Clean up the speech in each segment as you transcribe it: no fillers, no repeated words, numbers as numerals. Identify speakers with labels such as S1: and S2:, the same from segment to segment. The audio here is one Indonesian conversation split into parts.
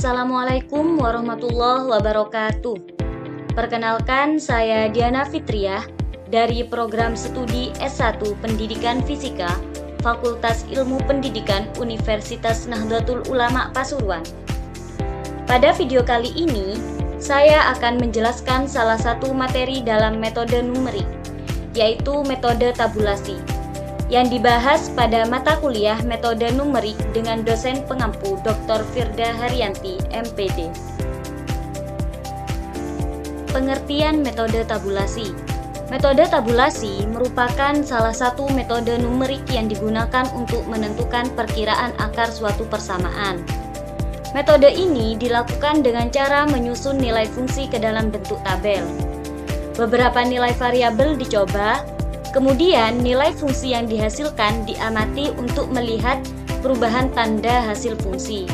S1: Assalamualaikum warahmatullahi wabarakatuh. Perkenalkan, saya Diana Fitriah dari program studi S1 Pendidikan Fisika Fakultas Ilmu Pendidikan Universitas Nahdlatul Ulama Pasuruan. Pada video kali ini, saya akan menjelaskan salah satu materi dalam metode numerik, yaitu metode tabulasi, yang dibahas pada mata kuliah metode numerik dengan dosen pengampu Dr. Firda Haryanti, MPD. Pengertian metode tabulasi. Metode tabulasi merupakan salah satu metode numerik yang digunakan untuk menentukan perkiraan akar suatu persamaan. Metode ini dilakukan dengan cara menyusun nilai fungsi ke dalam bentuk tabel. Beberapa nilai variabel dicoba, kemudian nilai fungsi yang dihasilkan diamati untuk melihat perubahan tanda hasil fungsi.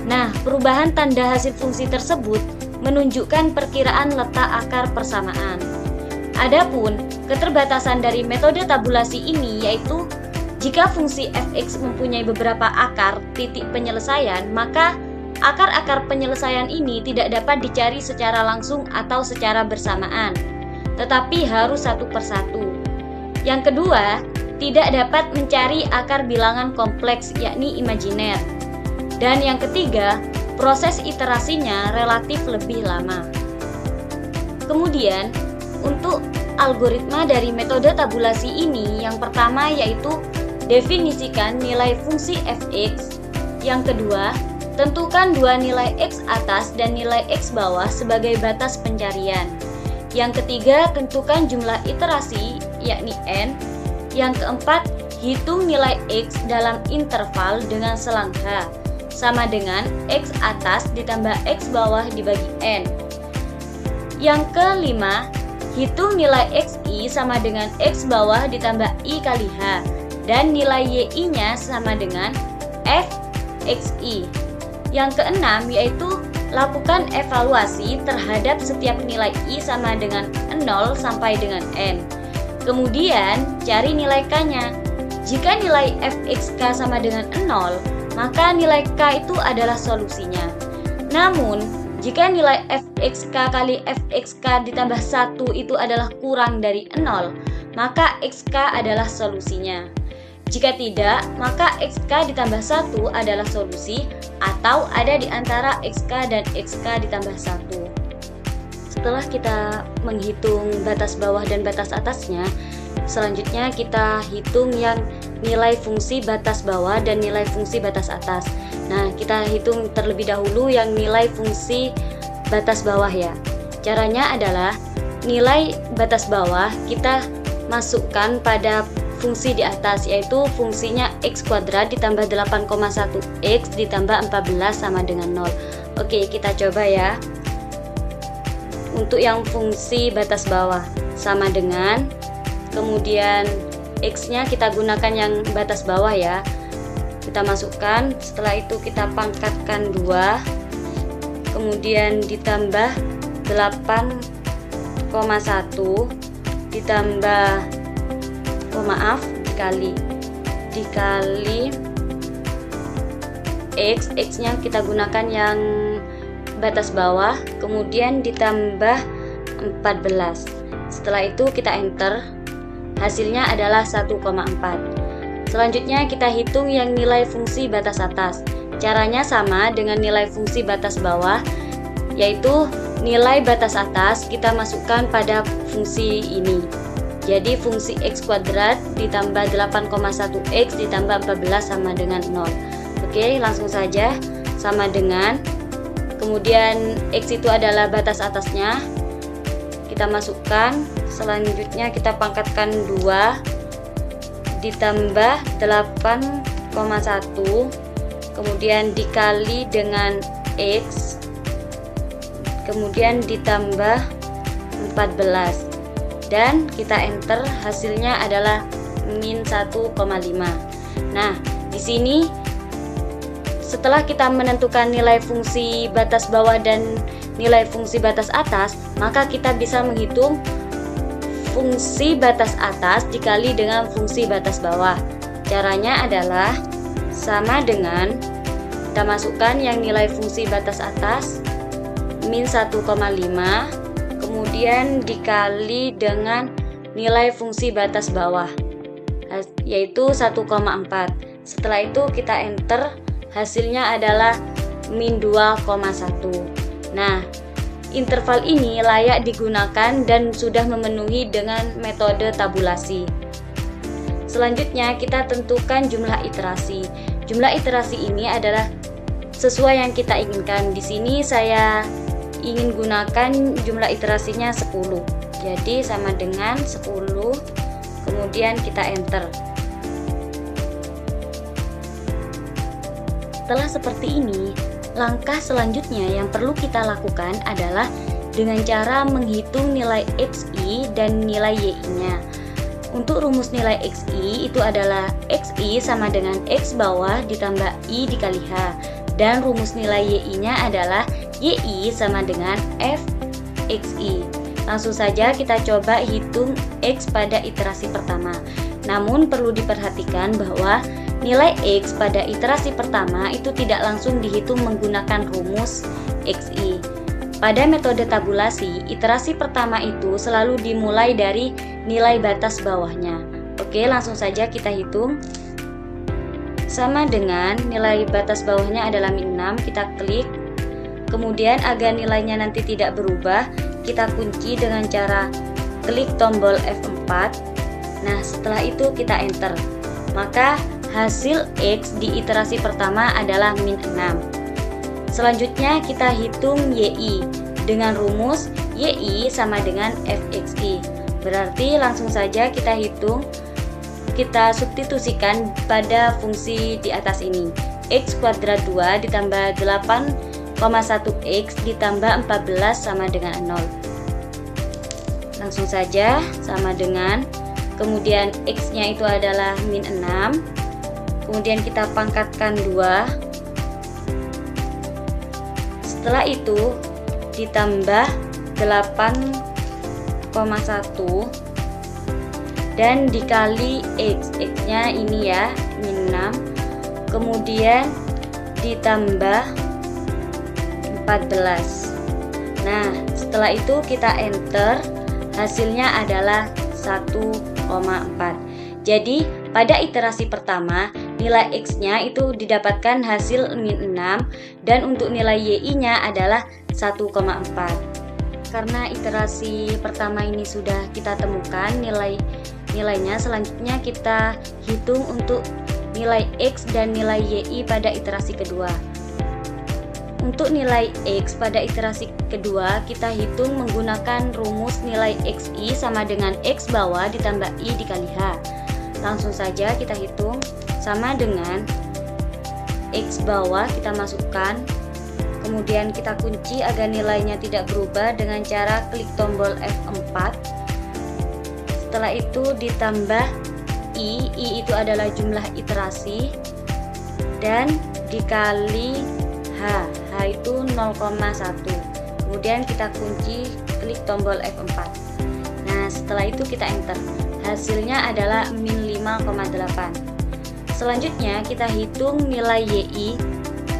S1: Nah, perubahan tanda hasil fungsi tersebut menunjukkan perkiraan letak akar persamaan. Adapun keterbatasan dari metode tabulasi ini yaitu jika fungsi fx mempunyai beberapa akar titik penyelesaian, maka akar-akar penyelesaian ini tidak dapat dicari secara langsung atau secara bersamaan, tetapi harus satu persatu. Yang kedua, tidak dapat mencari akar bilangan kompleks yakni imajiner. Dan yang ketiga, proses iterasinya relatif lebih lama. Kemudian, untuk algoritma dari metode tabulasi ini, yang pertama yaitu definisikan nilai fungsi fx. Yang kedua, tentukan dua nilai x atas dan nilai x bawah sebagai batas pencarian. Yang ketiga, tentukan jumlah iterasi yakni n. Yang keempat, hitung nilai x dalam interval dengan selang h sama dengan x atas ditambah x bawah dibagi n. Yang kelima, hitung nilai xi sama dengan x bawah ditambah i kali h dan nilai yi nya sama dengan f xi. Yang keenam yaitu lakukan evaluasi terhadap setiap nilai i sama dengan 0 sampai dengan n. Kemudian cari nilai k-nya. Jika nilai fxk sama dengan 0, maka nilai k itu adalah solusinya. Namun, jika nilai fxk kali fxk ditambah 1 itu adalah kurang dari 0, maka xk adalah solusinya. Jika tidak, maka xk ditambah 1 adalah solusi atau ada di antara xk dan xk ditambah 1. Setelah kita menghitung batas bawah dan batas atasnya, selanjutnya kita hitung yang nilai fungsi batas bawah dan nilai fungsi batas atas. Nah, kita hitung terlebih dahulu yang nilai fungsi batas bawah ya. Caranya adalah nilai batas bawah kita masukkan pada fungsi di atas, yaitu fungsinya x kuadrat ditambah 8,1x ditambah 14 sama dengan 0. Oke, kita coba ya. Untuk yang fungsi batas bawah sama dengan, kemudian x-nya kita gunakan yang batas bawah ya. Kita masukkan, setelah itu kita pangkatkan 2, kemudian ditambah 8,1 ditambah dikali x-nya kita gunakan yang batas bawah, kemudian ditambah 14. Setelah itu kita enter, hasilnya adalah 1,4. Selanjutnya kita hitung yang nilai fungsi batas atas. Caranya sama dengan nilai fungsi batas bawah, yaitu nilai batas atas kita masukkan pada fungsi ini. Jadi fungsi x kuadrat ditambah 8,1x ditambah 14 sama dengan 0. Oke, langsung saja sama dengan, kemudian x itu adalah batas atasnya, kita masukkan, selanjutnya kita pangkatkan 2 ditambah 8,1 kemudian dikali dengan x kemudian ditambah 14 dan kita enter, hasilnya adalah min 1,5. Nah, di sini setelah kita menentukan nilai fungsi batas bawah dan nilai fungsi batas atas, maka kita bisa menghitung fungsi batas atas dikali dengan fungsi batas bawah. Caranya adalah sama dengan Kita masukkan yang nilai fungsi batas atas min 1,5, kemudian dikali dengan nilai fungsi batas bawah, yaitu 1,4. Setelah itu kita enter, hasilnya adalah min 2,1. Nah, interval ini layak digunakan dan sudah memenuhi dengan metode tabulasi. Selanjutnya kita tentukan jumlah iterasi. Jumlah iterasi ini adalah sesuai yang kita inginkan. Di sini saya ingin gunakan jumlah iterasinya 10. Jadi sama dengan 10, kemudian kita enter. Setelah seperti ini, langkah selanjutnya yang perlu kita lakukan adalah dengan cara menghitung nilai XI dan nilai YI-nya. Untuk rumus nilai XI itu adalah XI sama dengan X bawah ditambah I dikali H, dan rumus nilai YI-nya adalah YI sama dengan F XI. Langsung saja kita coba hitung X pada iterasi pertama. Namun perlu diperhatikan bahwa nilai X pada iterasi pertama itu tidak langsung dihitung menggunakan rumus XI. Pada metode tabulasi, iterasi pertama itu selalu dimulai dari nilai batas bawahnya. Oke, langsung saja kita hitung. Sama dengan nilai batas bawahnya adalah min 6, kita klik. Kemudian agar nilainya nanti tidak berubah, kita kunci dengan cara klik tombol F4. Nah, setelah itu kita enter. Maka hasil X di iterasi pertama adalah min 6. Selanjutnya kita hitung YI dengan rumus YI sama dengan FXI. Berarti langsung saja kita hitung, kita substitusikan pada fungsi di atas ini. X kuadrat 2 ditambah 8,1X ditambah 14 sama dengan 0. Langsung saja sama dengan, kemudian X-nya itu adalah min 6. Kemudian kita pangkatkan 2. Setelah itu ditambah 8,1 dan dikali X. X-nya ini ya, min 6. Kemudian ditambah 14. Nah, setelah itu kita enter, hasilnya adalah 1,4. Jadi pada iterasi pertama nilai X-nya itu didapatkan hasil min 6 dan untuk nilai YI-nya adalah 1,4. Karena iterasi pertama ini sudah kita temukan nilainya, selanjutnya kita hitung untuk nilai X dan nilai YI pada iterasi kedua. Untuk nilai X pada iterasi kedua kita hitung menggunakan rumus nilai XI sama dengan X bawah ditambah I dikali H. Langsung saja kita hitung, sama dengan X bawah kita masukkan, kemudian kita kunci agar nilainya tidak berubah dengan cara klik tombol F4. Setelah itu ditambah I itu adalah jumlah iterasi, dan dikali H itu 0,1. Kemudian kita kunci, klik tombol F4. Nah, setelah itu kita enter. Hasilnya adalah min 5,8. Selanjutnya kita hitung nilai YI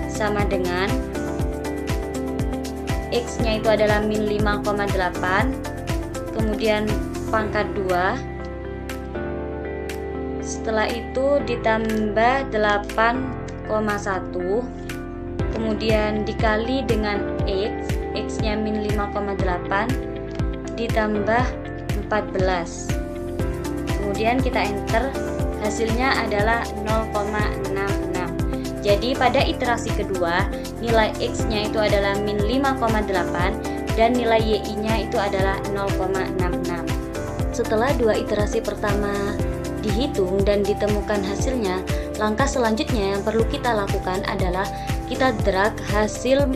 S1: sama dengan X-nya itu adalah min 5,8, kemudian pangkat 2. Setelah itu ditambah 8,1, kemudian dikali dengan X-nya min 5,8 ditambah 14. Kemudian kita enter, hasilnya adalah 0,66. Jadi pada iterasi kedua nilai X-nya itu adalah min 5,8 dan nilai YI-nya itu adalah 0,66. Setelah dua iterasi pertama dihitung dan ditemukan hasilnya, langkah selanjutnya yang perlu kita lakukan adalah kita drag hasil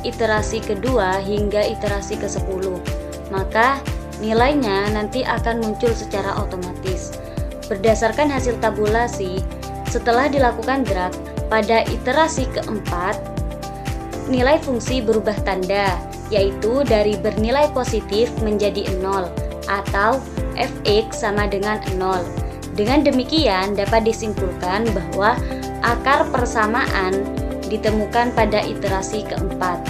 S1: iterasi kedua hingga iterasi ke-10. Maka nilainya nanti akan muncul secara otomatis. Berdasarkan hasil tabulasi, setelah dilakukan drag pada iterasi keempat, nilai fungsi berubah tanda, yaitu dari bernilai positif menjadi 0 atau fx sama dengan 0. Dengan demikian dapat disimpulkan bahwa akar persamaan ditemukan pada iterasi keempat.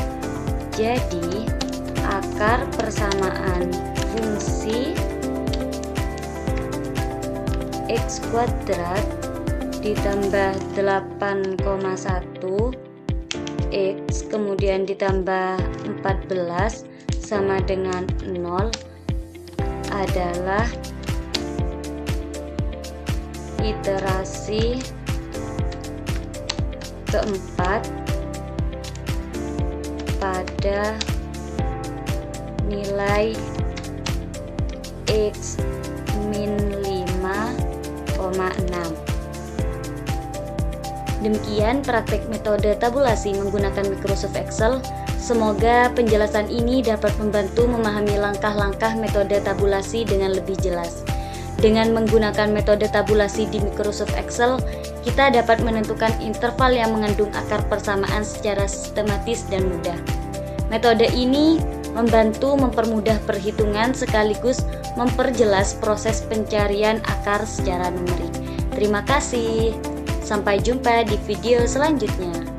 S1: Jadi, akar persamaan fungsi X kuadrat ditambah 8,1 X kemudian ditambah 14 sama dengan 0 adalah iterasi keempat pada nilai X min 5,6. Demikian praktek metode tabulasi menggunakan Microsoft Excel. Semoga penjelasan ini dapat membantu memahami langkah-langkah metode tabulasi dengan lebih jelas. Dengan menggunakan metode tabulasi di Microsoft Excel, kita dapat menentukan interval yang mengandung akar persamaan secara sistematis dan mudah. Metode ini membantu mempermudah perhitungan sekaligus memperjelas proses pencarian akar secara numerik. Terima kasih. Sampai jumpa di video selanjutnya.